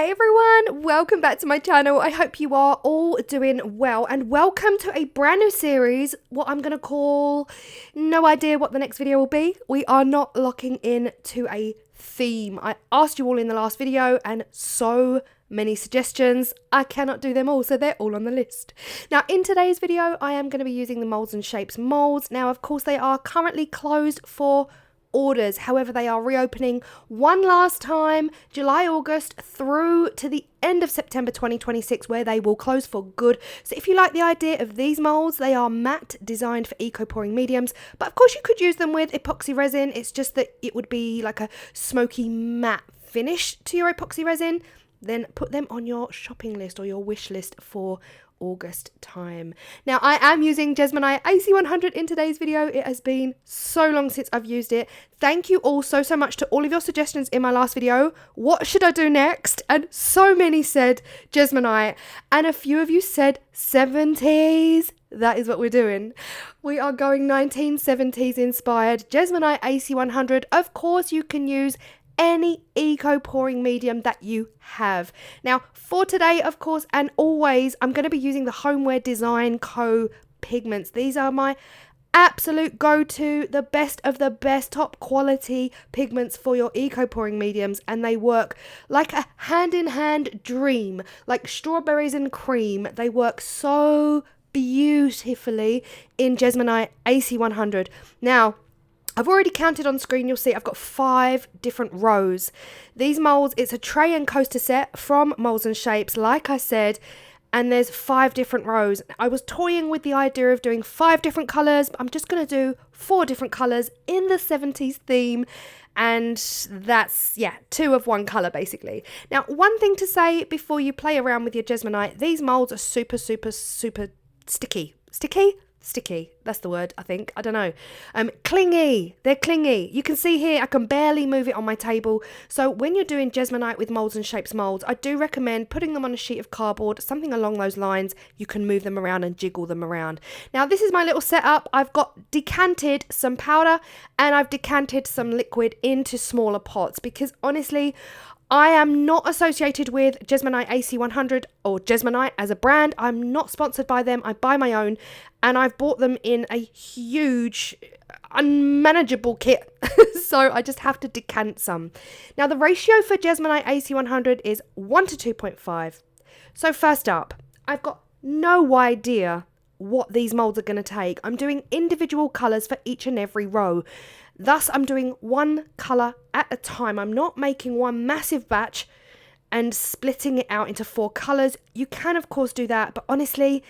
Hey everyone, welcome back to my channel. I hope you are all doing well and welcome to a brand new series, what I'm going to call, no idea what the next video will be. We are not locking in to a theme. I asked you all in the last video and so many suggestions. I cannot do them all, so they're all on the list. Now in today's video, I am going to be using the Molds and Shapes molds. Now of course they are currently closed for orders, however they are reopening one last time July, August through to the end of September 2026 where they will close for good. So if you like the idea of these molds, they are matte, designed for eco pouring mediums, but of course you could use them with epoxy resin. It's just that it would be like a smoky matte finish to your epoxy resin. Then put them on your shopping list or your wish list for August time. Now I am using JESMONITE AC100 in today's video. It has been so long since I've used it. Thank you all so much to all of your suggestions in my last video. What should I do next? And so many said JESMONITE and a few of you said 70s. That is what we're doing. We are going 1970s inspired JESMONITE AC100. Of course you can use any eco pouring medium that you have. Now for today, of course, and always, I'm going to be using the Homeware Design Co pigments. These are my absolute go-to, the best of the best, top quality pigments for your eco pouring mediums, and they work like a hand-in-hand dream, like strawberries and cream. They work so beautifully in JESMONITE AC100. Now I've already counted on screen. You'll see I've got 5 different rows. These molds, it's a tray and coaster set from Molds and Shapes, like I said, and there's 5 different rows. I was toying with the idea of doing 5 different colours, but I'm just going to do 4 different colours in the 70s theme, and that's, yeah, 2 of one colour basically. Now, one thing to say before you play around with your JESMONITE, these molds are super sticky. Sticky, that's the word, I think. I don't know. Clingy. They're clingy. You can see here I can barely move it on my table. So when you're doing JESMONITE with Molds and Shapes molds, I do recommend putting them on a sheet of cardboard, something along those lines. You can move them around and jiggle them around. Now this is my little setup. I've got decanted some powder and I've decanted some liquid into smaller pots because honestly, I am not associated with JESMONITE AC100 or JESMONITE as a brand. I'm not sponsored by them. I buy my own and I've bought them in a huge, unmanageable kit. So I just have to decant some. Now the ratio for JESMONITE AC100 is 1 to 2.5. So first up, I've got no idea what these molds are going to take. I'm doing individual colours for each and every row. Thus, I'm doing one colour at a time. I'm not making one massive batch and splitting it out into 4 colours. You can, of course, do that, but honestly,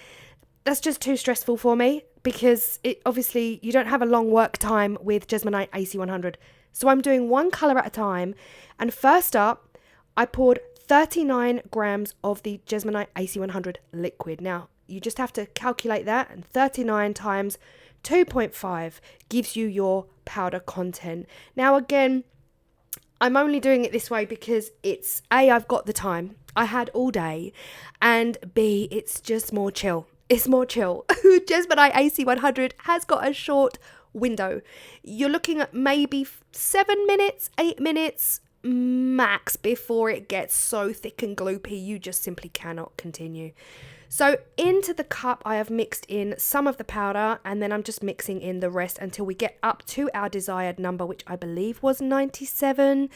that's just too stressful for me because obviously you don't have a long work time with JESMONITE AC100. So I'm doing one colour at a time. And first up, I poured 39 grams of the JESMONITE AC100 liquid. Now, you just have to calculate that, and 39 times 2.5 gives you your powder content. Now again, I'm only doing it this way because it's A, I've got the time, I had all day, and B, it's just more chill. It's more chill. JESMONITE AC100 has got a short window. You're looking at maybe 7 minutes, 8 minutes max before it gets so thick and gloopy you just simply cannot continue. So into the cup I have mixed in some of the powder and then I'm just mixing in the rest until we get up to our desired number, which I believe was 97.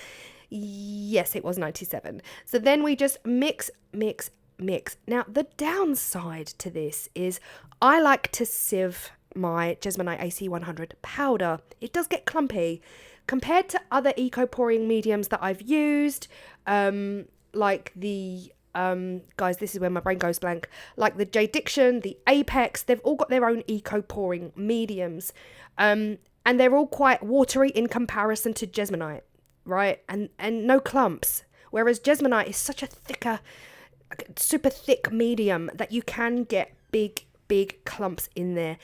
Yes, it was 97. So then we just mix. Now the downside to this is I like to sieve my JESMONITE AC100 powder. It does get clumpy. Compared to other eco pouring mediums that I've used, like the guys, this is where my brain goes blank, like the J Diction, the Apex, they've all got their own eco pouring mediums, and they're all quite watery in comparison to JESMONITE, right? And no clumps, whereas JESMONITE is such a thicker, super thick medium that you can get big clumps in there.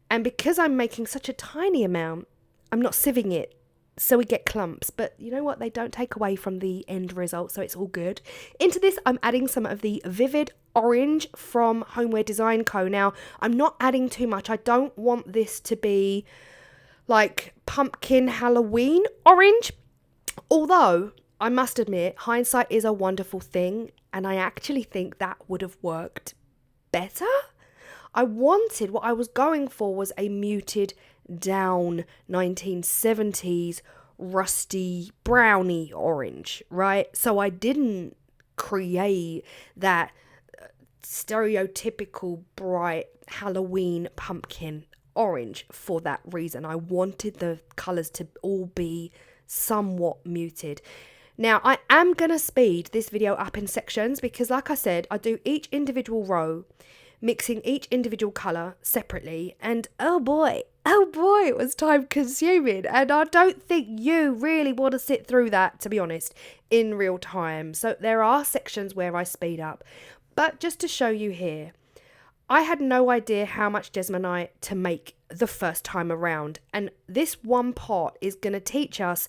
And because I'm making such a tiny amount, I'm not sieving it, so we get clumps, but you know what, they don't take away from the end result, so it's all good. Into this I'm adding some of the Vivid Orange from Homeware Design Co. Now I'm not adding too much. I don't want this to be like pumpkin Halloween orange, although I must admit, hindsight is a wonderful thing, and I actually think that would have worked better. What I was going for was a muted down 1970s rusty brownie orange, right? So I didn't create that stereotypical bright Halloween pumpkin orange for that reason. I wanted the colours to all be somewhat muted. Now, I am going to speed this video up in sections because, like I said, I do each individual row, mixing each individual colour separately. And oh boy, it was time consuming. And I don't think you really want to sit through that, to be honest, in real time. So there are sections where I speed up. But just to show you here, I had no idea how much JESMONITE to make the first time around. And this one pot is going to teach us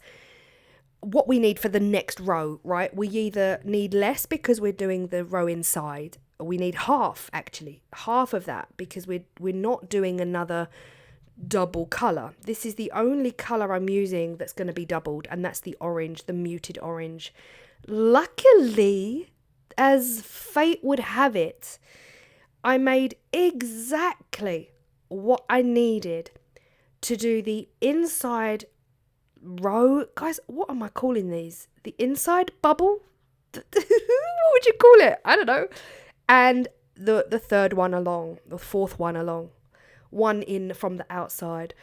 what we need for the next row, right? We either need less because we're doing the row inside. We need half of that because we're not doing another double colour. This is the only colour I'm using that's going to be doubled, and that's the orange, the muted orange. Luckily, as fate would have it, I made exactly what I needed to do the inside row. Guys, what am I calling these? The inside bubble? What would you call it? I don't know. And the third one along, the fourth one along, one in from the outside.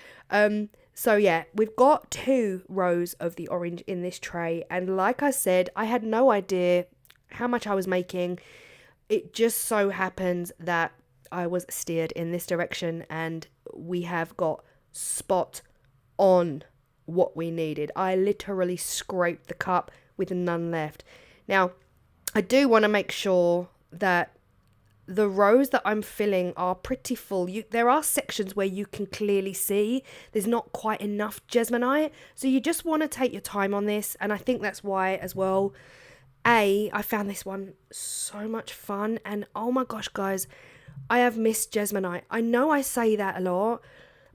So yeah, we've got 2 rows of the orange in this tray, and like I said, I had no idea how much I was making. It just so happens that I was steered in this direction, and we have got spot on what we needed. I literally scraped the cup with none left. Now, I do want to make sure that the rows that I'm filling are pretty full. There are sections where you can clearly see there's not quite enough JESMONITE, so you just want to take your time on this, and I think that's why as well. I found this one so much fun, and oh my gosh, guys, I have missed JESMONITE. I know I say that a lot,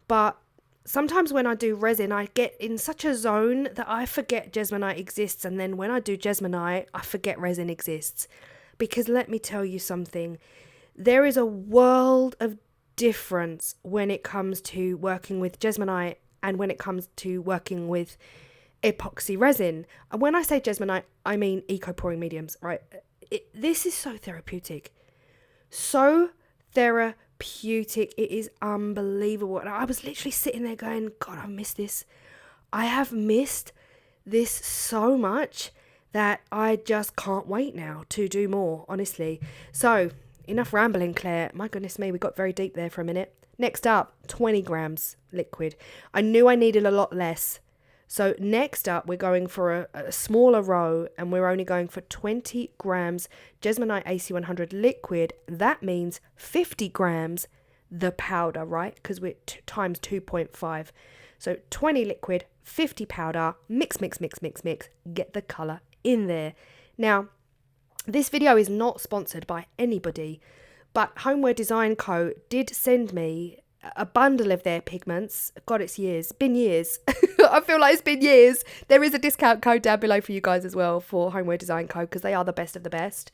but sometimes when I do resin, I get in such a zone that I forget JESMONITE exists, and then when I do JESMONITE, I forget resin exists. Because let me tell you something, there is a world of difference when it comes to working with JESMONITE and when it comes to working with epoxy resin. And when I say JESMONITE, I mean eco pouring mediums, right? This is so therapeutic. So therapeutic. It is unbelievable. And I was literally sitting there going, God, I miss this. I have missed this so much that I just can't wait now to do more, honestly. So enough rambling, Claire. My goodness me, we got very deep there for a minute. Next up, 20 grams liquid. I knew I needed a lot less. So next up, we're going for a smaller row, and we're only going for 20 grams JESMONITE AC100 liquid. That means 50 grams the powder, right? Because we're times 2.5. So 20 liquid, 50 powder, mix, get the colour in there. Now, this video is not sponsored by anybody, but Hemway Design Co. did send me a bundle of their pigments. God, it's years. Been years. I feel like it's been years. There is a discount code down below for you guys as well for Hemway Design Co. because they are the best of the best.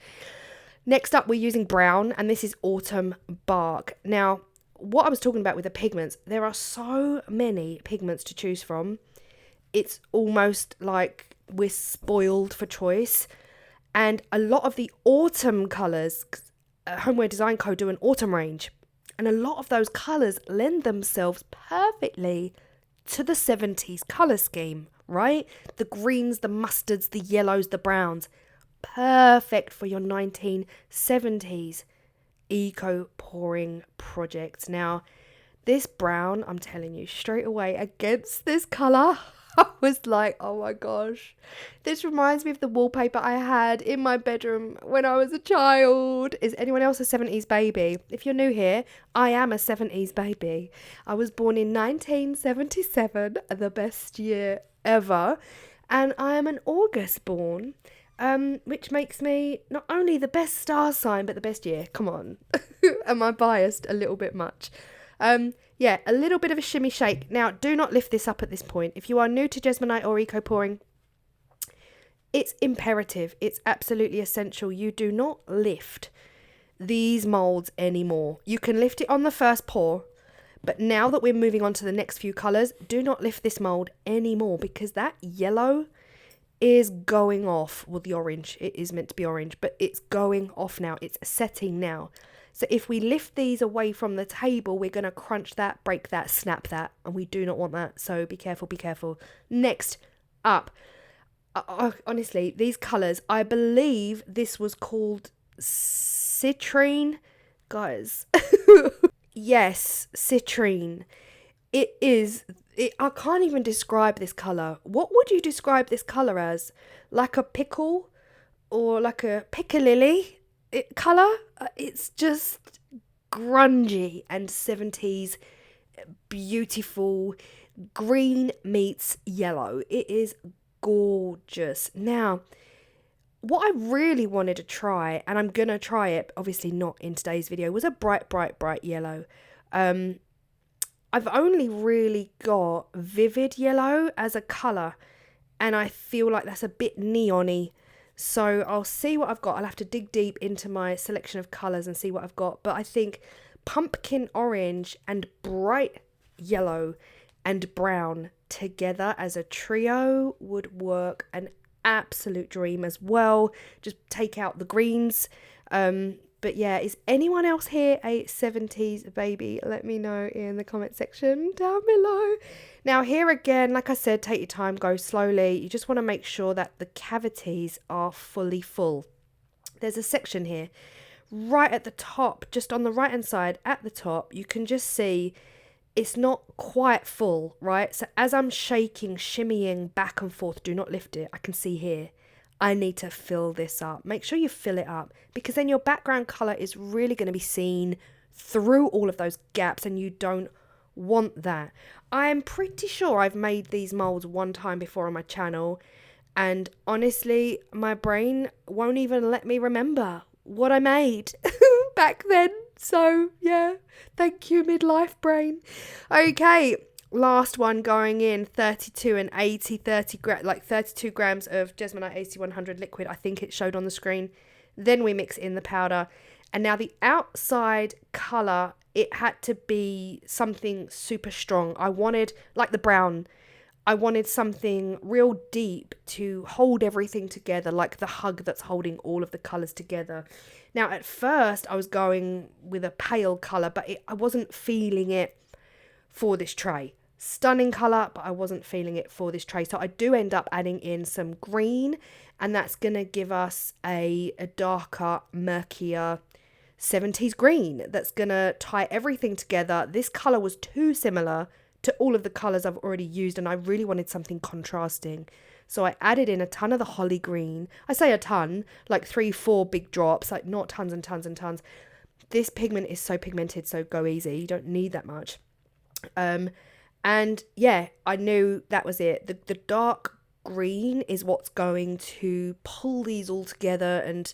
Next up, we're using brown, and this is Autumn Bark. Now, what I was talking about with the pigments, there are so many pigments to choose from. It's almost like we're spoiled for choice. And a lot of the autumn colours, Hemway Design Co. do an autumn range. And a lot of those colours lend themselves perfectly to the 70s colour scheme, right? The greens, the mustards, the yellows, the browns. Perfect for your 1970s eco pouring projects. Now, this brown, I'm telling you straight away, against this colour, I was like, oh my gosh, this reminds me of the wallpaper I had in my bedroom when I was a child. Is anyone else a 70s baby? If you're new here, I am a 70s baby. I was born in 1977, the best year ever, and I am an August born, which makes me not only the best star sign, but the best year. Come on. Am I biased a little bit much? Yeah, a little bit of a shimmy shake. Now, do not lift this up at this point. If you are new to JESMONITE or eco pouring, It's imperative. It's absolutely essential. You do not lift these molds anymore. You can lift it on the first pour, but now that we're moving on to the next few colors, do not lift this mold anymore, because that yellow is going off. Well, the orange, it is meant to be orange, but it's going off now. It's setting now. So if we lift these away from the table, we're going to crunch that, break that, snap that, and we do not want that. So be careful, be careful. Next up, honestly, these colors, I believe this was called citrine, guys. Yes, citrine. It is. I can't even describe this color. What would you describe this color as? Like a pickle or like a piccalilli color? It's just grungy and 70s beautiful. Green meets yellow. It is gorgeous. Now, what I really wanted to try, and I'm gonna try it, obviously not in today's video, was a bright yellow. I've only really got vivid yellow as a colour, and I feel like that's a bit neon-y. So I'll see what I've got. I'll have to dig deep into my selection of colours and see what I've got. But I think pumpkin orange and bright yellow and brown together as a trio would work an absolute dream as well. Just take out the greens. But yeah, is anyone else here a 70s baby? Let me know in the comment section down below. Now here again, like I said, take your time, go slowly. You just want to make sure that the cavities are fully full. There's a section here right at the top, just on the right hand side at the top, you can just see it's not quite full, right? So as I'm shaking, shimmying back and forth, do not lift it. I can see here, I need to fill this up. Make sure you fill it up, because then your background color is really going to be seen through all of those gaps, and you don't want that. I am pretty sure I've made these molds one time before on my channel, and honestly, my brain won't even let me remember what I made back then. So yeah, thank you, midlife brain. Okay, last one going in, 32 and 80, 32 grams of Jesmonite 8100 liquid. I think it showed on the screen. Then we mix in the powder. And now the outside colour, it had to be something super strong. I wanted, like the brown, I wanted something real deep to hold everything together, like the hug that's holding all of the colours together. Now, at first, I was going with a pale colour, but I wasn't feeling it for this tray. Stunning colour, but I wasn't feeling it for this tray. So I do end up adding in some green, and that's going to give us a darker, murkier 70s green that's going to tie everything together. This colour was too similar to all of the colours I've already used, and I really wanted something contrasting. So I added in a ton of the holly green. I say a ton, like 3-4 big drops, like not tons and tons and tons. This pigment is so pigmented, so go easy. You don't need that much. And yeah, I knew that was it. The dark green is what's going to pull these all together and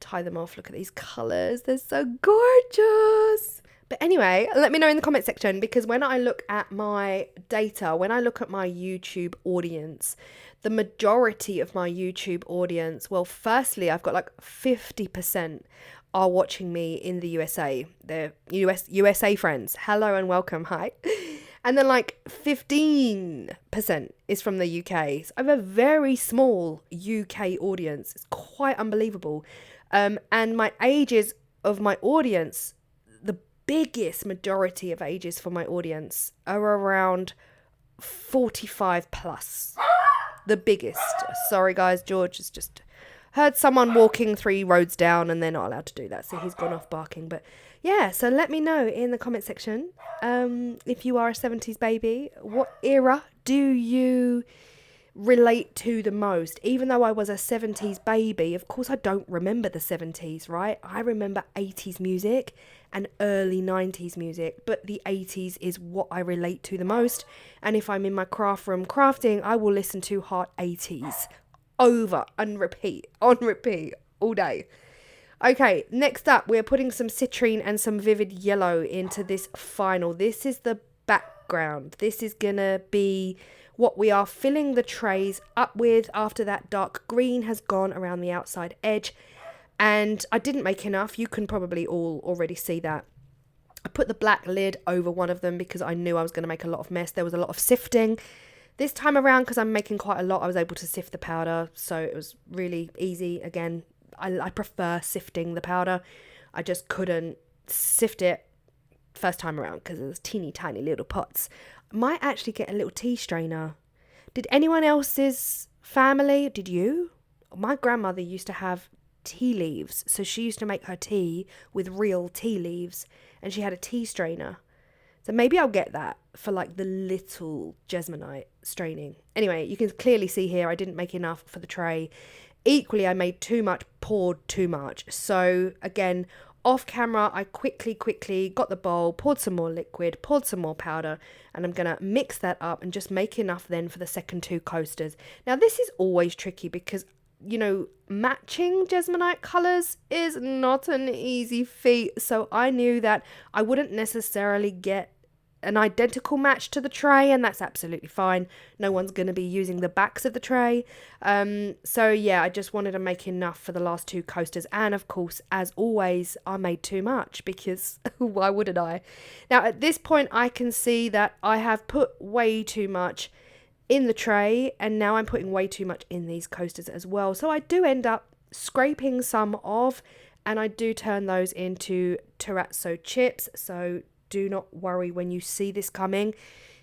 tie them off. Look at these colours. They're so gorgeous. But anyway, let me know in the comment section, because when I look at my data, when I look at my YouTube audience, the majority of my YouTube audience, well, firstly, I've got like 50% are watching me in the USA. They're USA friends. Hello and welcome. Hi. And then like 15% is from the UK. So I have a very small UK audience. It's quite unbelievable. And my ages of my audience, the biggest majority of ages for my audience are around 45 plus. The biggest. Sorry guys, George has just heard someone walking 3 roads down, and they're not allowed to do that, so he's gone off barking. But yeah, so let me know in the comment section if you are a 70s baby, what era do you relate to the most? Even though I was a 70s baby, of course I don't remember the 70s, right? I remember 80s music and early 90s music, but the 80s is what I relate to the most. And if I'm in my craft room crafting, I will listen to hot 80s over and repeat on repeat all day. Okay, next up, we're putting some citrine and some vivid yellow into this final. This is the background. This is gonna be what we are filling the trays up with after that dark green has gone around the outside edge. And I didn't make enough. You can probably all already see that. I put the black lid over one of them because I knew I was going to make a lot of mess. There was a lot of sifting. This time around, because I'm making quite a lot, I was able to sift the powder. So it was really easy. Again, I prefer sifting the powder. I just couldn't sift it first time around because it was teeny tiny little pots. I might actually get a little tea strainer. Did anyone else's family? Did you? My grandmother used to have tea leaves. So she used to make her tea with real tea leaves. And she had a tea strainer. So maybe I'll get that for like the little JESMONITE straining. Anyway, you can clearly see here I didn't make enough for the tray. Equally, I made too much, poured too much. So again, off camera, I quickly got the bowl, poured some more liquid, poured some more powder, and I'm going to mix that up and just make enough then for the second 2 coasters. Now, this is always tricky because, you know, matching JESMONITE colours is not an easy feat. So I knew that I wouldn't necessarily get an identical match to the tray, and that's absolutely fine. No one's going to be using the backs of the tray. So yeah, I just wanted to make enough for the last 2 coasters. And of course, as always, I made too much because why wouldn't I? Now at this point, I can see that I have put way too much in the tray, and now I'm putting way too much in these coasters as well. So I do end up scraping some off, and I do turn those into terrazzo chips. So do not worry when you see this coming.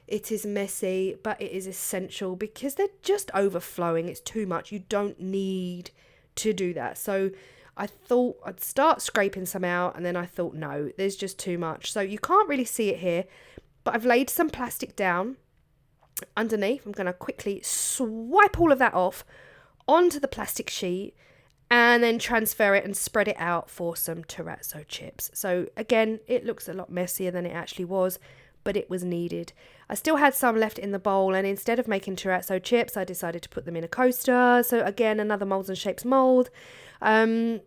It is messy, but it is essential because they're just overflowing. It's too much. You don't need to do that. So I thought I'd start scraping some out, and then I thought, no, there's just too much. So you can't really see it here, but I've laid some plastic down underneath. I'm going to quickly swipe all of that off onto the plastic sheet and then transfer it and spread it out for some terrazzo chips. So again, it looks a lot messier than it actually was, but it was needed. I still had some left in the bowl, and instead of making terrazzo chips, I decided to put them in a coaster. So again, another Molds and Shapes mold. And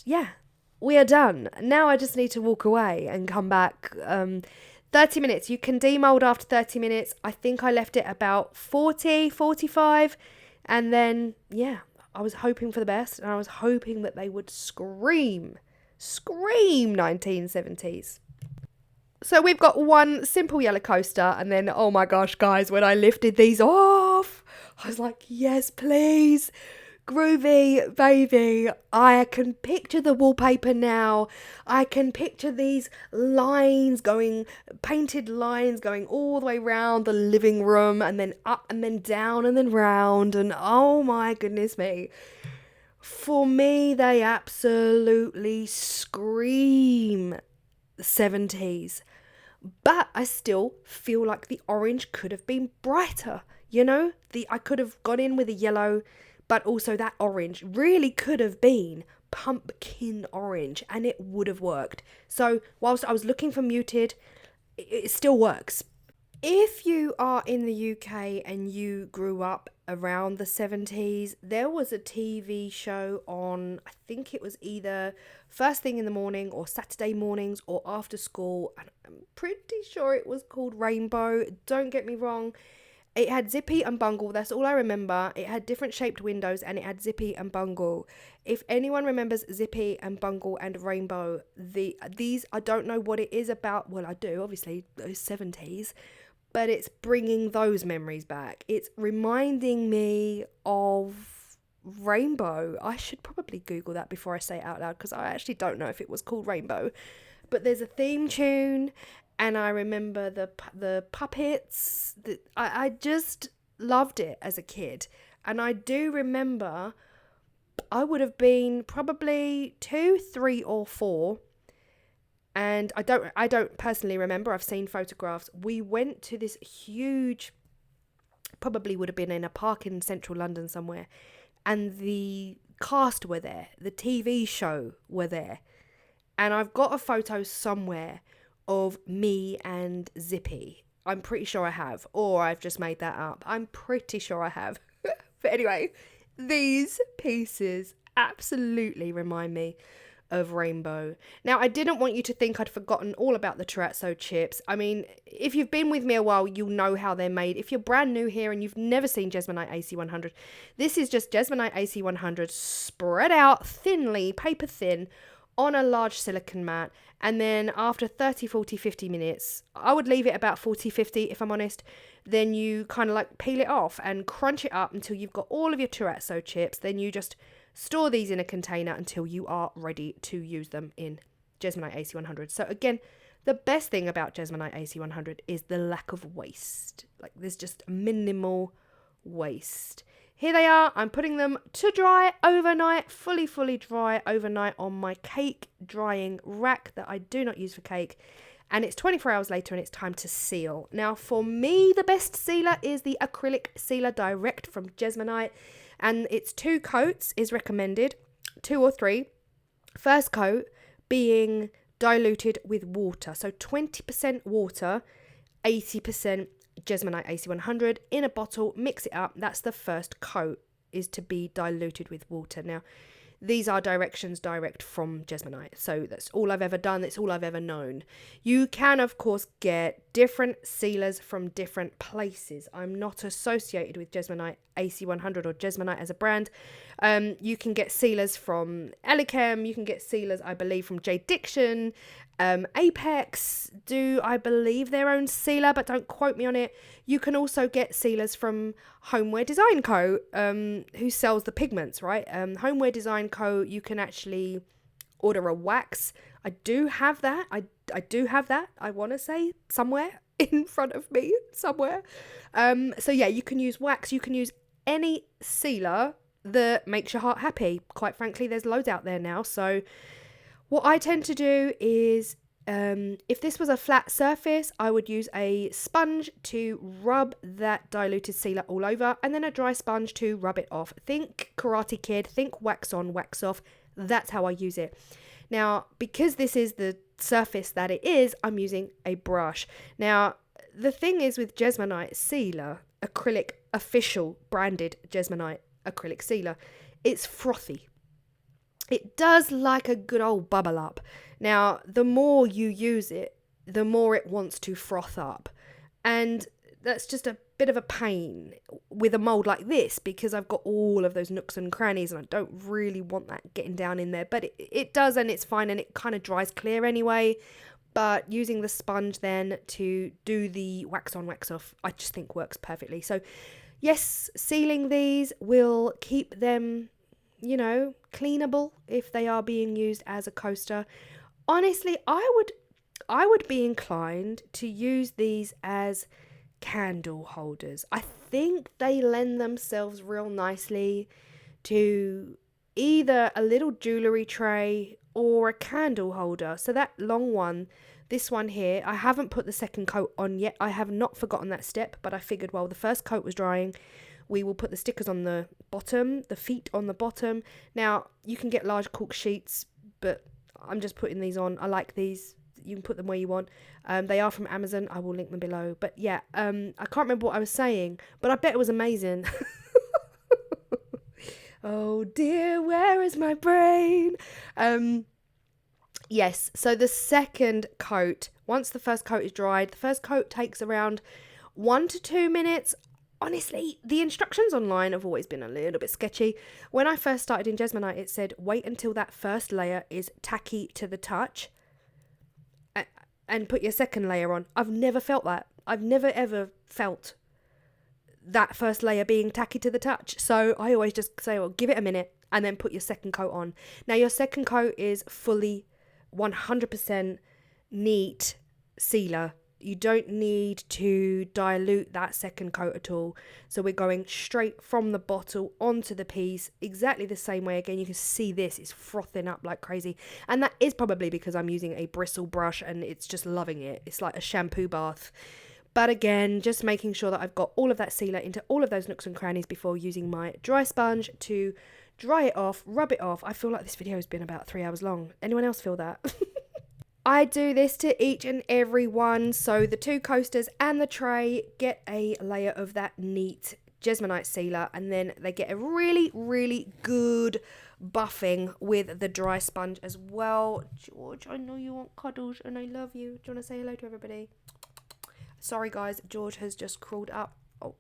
yeah, we are done. Now I just need to walk away and come back. 30 minutes. You can demold after 30 minutes. I think I left it about 40, 45. And then, yeah, I was hoping for the best, and I was hoping that they would scream 1970s. So we've got one simple yellow coaster, and then, oh my gosh, guys, when I lifted these off, I was like, yes, please. Groovy, baby. I can picture the wallpaper now. I can picture these lines going, painted lines going all the way around the living room, and then up and then down and then round. And oh my goodness me. For me, they absolutely scream 70s. But I still feel like the orange could have been brighter. You know, I could have got in with a yellow, but also that orange really could have been pumpkin orange, and it would have worked. So whilst I was looking for muted, it still works. If you are in the UK and you grew up around the 70s, there was a TV show on, I think it was either first thing in the morning or Saturday mornings or after school, and I'm pretty sure it was called Rainbow. Don't get me wrong. It had Zippy and Bungle, that's all I remember. It had different shaped windows, and it had Zippy and Bungle. If anyone remembers Zippy and Bungle and Rainbow, these, I don't know what it is about. Well, I do, obviously, those 70s. But it's bringing those memories back. It's reminding me of Rainbow. I should probably Google that before I say it out loud, because I actually don't know if it was called Rainbow. But there's a theme tune, and I remember the puppets. I just loved it as a kid. And I do remember I would have been probably 2, 3 or 4. And I don't personally remember. I've seen photographs. We went to this huge, probably would have been in a park in central London somewhere. And the cast were there. The TV show were there. And I've got a photo somewhere of me and Zippy. I'm pretty sure I have. Or I've just made that up. I'm pretty sure I have. But anyway, these pieces absolutely remind me of rainbow. Now, I didn't want you to think I'd forgotten all about the terrazzo chips. I mean, if you've been with me a while, you'll know how they're made. If you're brand new here and you've never seen JESMONITE AC100, this is just JESMONITE AC100 spread out thinly, paper thin, on a large silicone mat. And then after 30, 40, 50 minutes, I would leave it about 40, 50 if I'm honest, then you kind of like peel it off and crunch it up until you've got all of your terrazzo chips. Then you just store these in a container until you are ready to use them in JESMONITE AC100. So again, the best thing about JESMONITE AC100 is the lack of waste. Like there's just minimal waste. Here they are. I'm putting them to dry overnight, fully dry overnight on my cake drying rack that I do not use for cake. And it's 24 hours later and it's time to seal. Now for me, the best sealer is the acrylic sealer direct from JESMONITE. And it's 2 coats is recommended, 2 or 3. First coat being diluted with water. So 20% water, 80% JESMONITE AC100 in a bottle, mix it up. That's the first coat, is to be diluted with water. Now, these are directions direct from JESMONITE. So that's all I've ever done. That's all I've ever known. You can, of course, get different sealers from different places. I'm not associated with JESMONITE AC100 or JESMONITE as a brand. You can get sealers from Elichem. You can get sealers, I believe, from J Diction. Apex do, I believe, their own sealer, but don't quote me on it. You can also get sealers from Hemway Design Co., who sells the pigments, right? Hemway Design Co., you can actually order a wax. I do have that. I do have that, I want to say, somewhere in front of me, somewhere. So yeah, you can use wax. You can use any sealer that makes your heart happy. Quite frankly, there's loads out there now, so what I tend to do is, if this was a flat surface, I would use a sponge to rub that diluted sealer all over, and then a dry sponge to rub it off. Think Karate Kid, think wax on, wax off. That's how I use it. Now, because this is the surface that it is, I'm using a brush. Now, the thing is with JESMONITE sealer, acrylic official branded JESMONITE acrylic sealer, it's frothy. It does like a good old bubble up. Now, the more you use it, the more it wants to froth up. And that's just a bit of a pain with a mold like this, because I've got all of those nooks and crannies and I don't really want that getting down in there. But it does, and it's fine, and it kind of dries clear anyway. But using the sponge then to do the wax on, wax off, I just think works perfectly. So yes, sealing these will keep them, you know, cleanable if they are being used as a coaster. Honestly, I would be inclined to use these as candle holders. I think they lend themselves real nicely to either a little jewellery tray or a candle holder. So that long one, this one here, I haven't put the second coat on yet. I have not forgotten that step, but I figured while the first coat was drying, we will put the stickers on the bottom, the feet on the bottom. Now, you can get large cork sheets, but I'm just putting these on. I like these. You can put them where you want. They are from Amazon. I will link them below. But yeah, I can't remember what I was saying, but I bet it was amazing. Oh dear, where is my brain? Yes, so the second coat, once the first coat is dried, the first coat takes around 1 to 2 minutes. Honestly, the instructions online have always been a little bit sketchy. When I first started in JESMONITE, it said wait until that first layer is tacky to the touch and put your second layer on. I've never felt that. I've never ever felt that first layer being tacky to the touch. So I always just say, well, give it a minute and then put your second coat on. Now, your second coat is fully 100% neat sealer. You don't need to dilute that second coat at all. So we're going straight from the bottle onto the piece, exactly the same way. Again, you can see this is frothing up like crazy. And that is probably because I'm using a bristle brush and it's just loving it. It's like a shampoo bath. But again, just making sure that I've got all of that sealer into all of those nooks and crannies before using my dry sponge to dry it off, rub it off. I feel like this video has been about 3 hours long. Anyone else feel that? I do this to each and every one. So the 2 coasters and the tray get a layer of that neat JESMONITE sealer, and then they get a really, really good buffing with the dry sponge as well. George, I know you want cuddles and I love you. Do you want to say hello to everybody? Sorry guys, George has just crawled up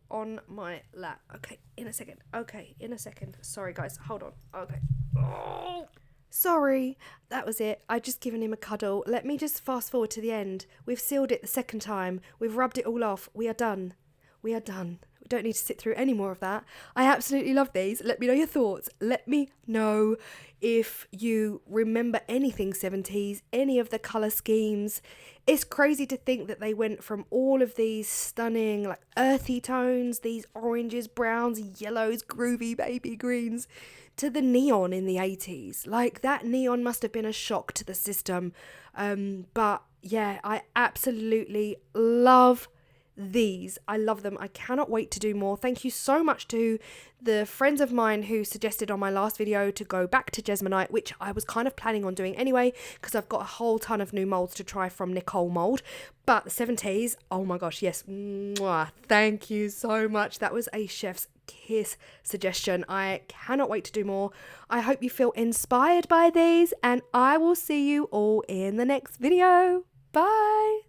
on my lap. Okay, in a second. Okay, in a second. Sorry guys, hold on. Okay. Oh. Sorry, that was it. I just given him a cuddle. Let me just fast forward to the end. We've sealed it the second time. We've rubbed it all off. We are done. We are done. We don't need to sit through any more of that. I absolutely love these. Let me know your thoughts. Let me know if you remember anything 70s, any of the colour schemes. It's crazy to think that they went from all of these stunning, like earthy tones, these oranges, browns, yellows, groovy baby greens, to the neon in the 80s. Like, that neon must have been a shock to the system. But yeah, I absolutely love these. I love them. I cannot wait to do more. Thank you so much to the friends of mine who suggested on my last video to go back to JESMONITE, which I was kind of planning on doing anyway, because I've got a whole ton of new molds to try from CLaireCCmold. But the 70s, oh my gosh, yes. Mwah. Thank you so much. That was a chef's kiss suggestion. I cannot wait to do more. I hope you feel inspired by these, and I will see you all in the next video. Bye.